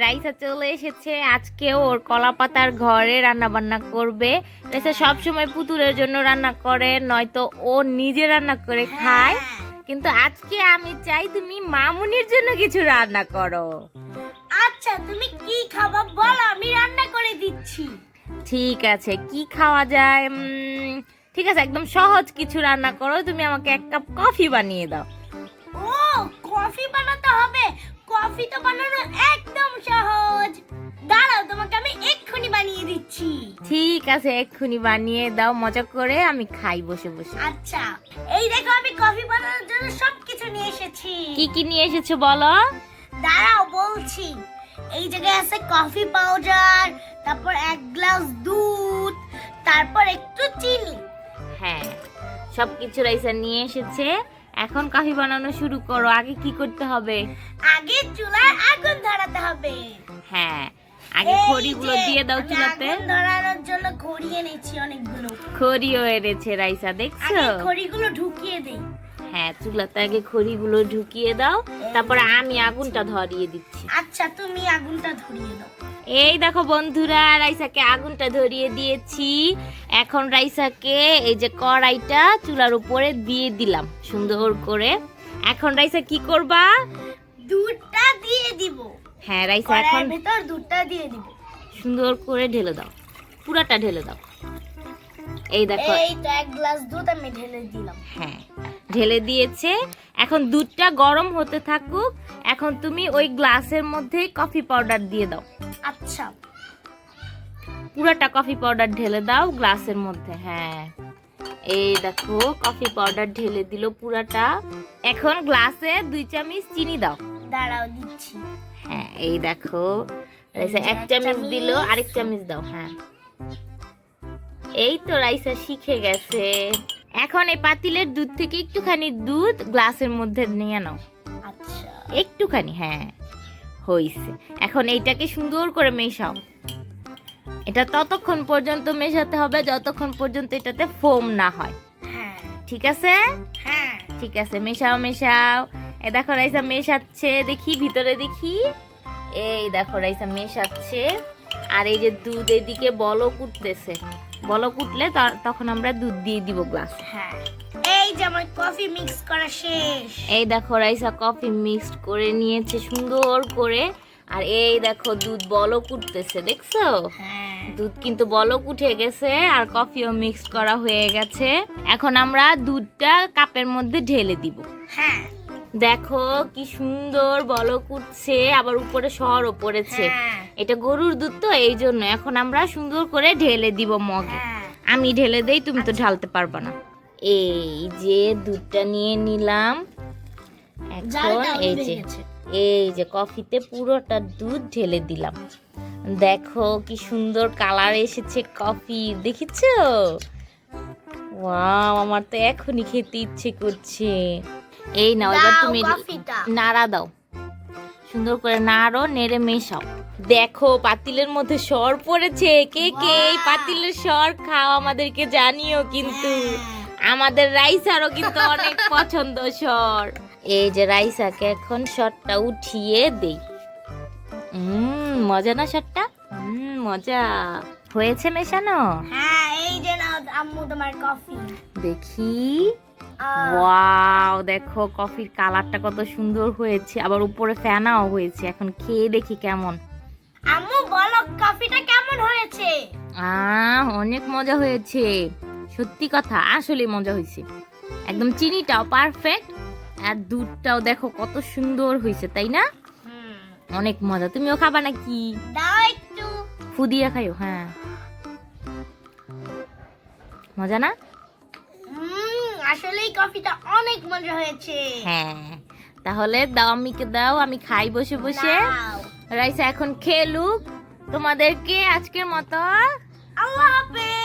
রাইসা চলে এসেছে। আজকে ওর কলা পাতার ঘরে রান্না বান্না করবে। রাইসা সবসময় পুতুলের জন্য রান্না করে, নয়তো ও নিজে রান্না করে খায়। কিন্তু আজকে আমি চাই তুমি মামুনির জন্য কিছু রান্না করো। আচ্ছা, তুমি কি খাবা বলো, আমি রান্না করে দিচ্ছি। ঠিক আছে, কি খাওয়া যায়? ঠিক আছে, একদম সহজ কিছু রান্না করো। তুমি আমাকে এক কাপ কফি বানিয়ে দাও। ও, কফি বানাতে হবে? কফি তো বানানো একদম সহজ। দাঁড়াও, তোমাকে আমি এক্ষুনি বানিয়ে দিচ্ছি। ঠিক আছে, এক্ষুনি বানিয়ে দাও, মজা করে আমি খাই বসে বসে। আচ্ছা, এই দেখো আমি কফি বানানোর জন্য সবকিছু নিয়ে এসেছি। কি কি নিয়ে এসেছো বলো? দাঁড়াও বলছি। এই জায়গায় আছে কফি পাউডার, তারপর 1 গ্লাস দুধ, তারপর একটু চিনি। হ্যাঁ, সবকিছু রাইসা নিয়ে এসেছে। এখন কফি বানানো শুরু করো। আগে কি করতে হবে? আগে চুলায় আগুন ধরাতে হবে। হ্যাঁ, আগে এই খড়িগুলো যে, দিয়ে দাও আমি চুলাতে। আগুন ধরানোর জন্য খড়ি এনেছি অনেকগুলো। খড়িও এনেছে রাইসা, দেখছো? আগে খড়িগুলো ঢুকিয়ে দেই। হ্যাঁ, চুলাতে আগে খড়িগুলো ঢুকিয়ে দাও, তারপরে আমি আগুনটা ধরিয়ে দিচ্ছি। আচ্ছা, তুমি আগুনটা ধরিয়ে দাও। এই দেখো বন্ধুরা, রাইসাকে আগুনটা ধরিয়ে দিয়েছি। এখন রাইসাকে এই যে কড়াইটা চুলার উপরে দিয়ে দিলাম সুন্দর করে। এখন রাইসা কি করবা? দুধটা দিয়ে দিব। হ্যাঁ, রাইসা এখন কড়াইয়ের ভেতর দুধটা দিয়ে দিব। সুন্দর করে ঢেলে দাও, পুরাটা ঢেলে দাও। এই দেখো, এই তো 1 গ্লাস দুধ আমি ঢেলে দিলাম। হ্যাঁ ঢেলে দিয়েছে। এখন দুধটা গরম হতে থাকুক। এখন তুমি ওই গ্লাসের মধ্যে কফি পাউডার দিয়ে দাও। আচ্ছা, পুরাটা কফি পাউডার ঢেলে দাও গ্লাসের মধ্যে। হ্যাঁ, এই দেখো কফি পাউডার ঢেলে দিল পুরাটা। এখন গ্লাসে 2 চামচ চিনি দাও। দাঁড়াও দিচ্ছি। হ্যাঁ, এই দেখো রাইসা 1 চামচ দিল, আরেক চামচ দাও। হ্যাঁ, এই তো রাইসা শিখে গেছে। এখন এই পাতিলের দুধ থেকে একটুখানি দুধ গ্লাসের মধ্যে নিয়ে নাও, আচ্ছা, একটুখানি। হ্যাঁ, হইছে। এখন এইটাকে সুন্দর করে মেশাও। এটা ততক্ষণ পর্যন্ত মেশাতে হবে যতক্ষণ পর্যন্ত এটাতে ফোম না হয়। হ্যাঁ ঠিক আছে? হ্যাঁ। ঠিক আছে, মেশাও মেশাও। এই দেখো রাইসা মেশাচ্ছে, দেখি ভিতরে দেখি। এই দেখো রাইসা মেশাচ্ছে। আর এই যে দুধ এদিকে বলক উঠতেছে। বলক উঠলে তখন আমরা দুধ দিয়ে দিব গ্লাস। হ্যাঁ, এই যে আমার কফি মিক্স করা শেষ। এই দেখো রাইসা কফি মিক্সড করে নিয়েছে সুন্দর করে। আর এই দেখো দুধ বলক উঠতেছে, দেখছো? হ্যাঁ, দুধ কিন্তু বলক উঠে গেছে আর কফিও মিক্সড করা হয়ে গেছে। এখন আমরা দুধটা কাপের মধ্যে ঢেলে দিব। হ্যাঁ, দেখো কি সুন্দর বলক উঠছে, আবার উপরে সরও পড়েছে। হ্যাঁ, এটা গরুর দুধ তো, এই জন্য। এখন আমরা সুন্দর করে ঢেলে দিব মগে। হ্যাঁ। আমি ঢেলে দেই, তুমি তো ঢালতে পারবা না। এই যে দুধটা নিয়ে নিলাম। এখন জালটা এই উঠে যে গেছে। এই যে কফিতে পুরোটা দুধ ঢেলে দিলাম। দেখো কি সুন্দর কালার এসেছে কফি, দেখিছো? ওয়াও, আমার তো এখনই খেতে ইচ্ছে করছে। এই নাও, এবার দাও তুমি কফিটা। নাড়া দাও, সুন্দর করে নাড়ো, নেড়ে মেশাও। দেখো পাতিলের মধ্যে সর পড়েছে। কে কে এই পাতিলের সর খাও আমাদেরকে জানিও কিন্তু। আমাদের রাইসারও কিন্তু অনেক পছন্দ সর। এই যে রাইসাকে এখন সরটা উঠিয়ে দেই। মজা না সরটা? মজা হয়েছে মেশানো। হ্যাঁ, এই যে নাও আম্মু তোমার কফি। দেখি, ওয়াও, দেখো কফির কালারটা কত সুন্দর হয়েছে, আবার উপরে ফেনাও হয়েছে। এখন খেয়ে দেখি কেমন। আম্মু বলো কফিটা কেমন হয়েছে? অনেক মজা হয়েছে, সত্যি কথা, আসলে মজা হয়েছে। একদম চিনিটাও পারফেক্ট, আর দুধটাও দেখো কত সুন্দর হয়েছে, তাই না? অনেক মজা। তুমিও খাবা নাকি? দাও একটু। ফুদিয়া খাইও। হ্যাঁ, মজা না? আসলেই কফিটা অনেক মজা হয়েছে। হ্যাঁ, তাহলে দাও, আমিকে দাও, আমি খাই বসে বসে। দাও। রাইসা এখন খেলুক। তোমাদেরকে আজকের মতো আল্লাহ হাফেজ।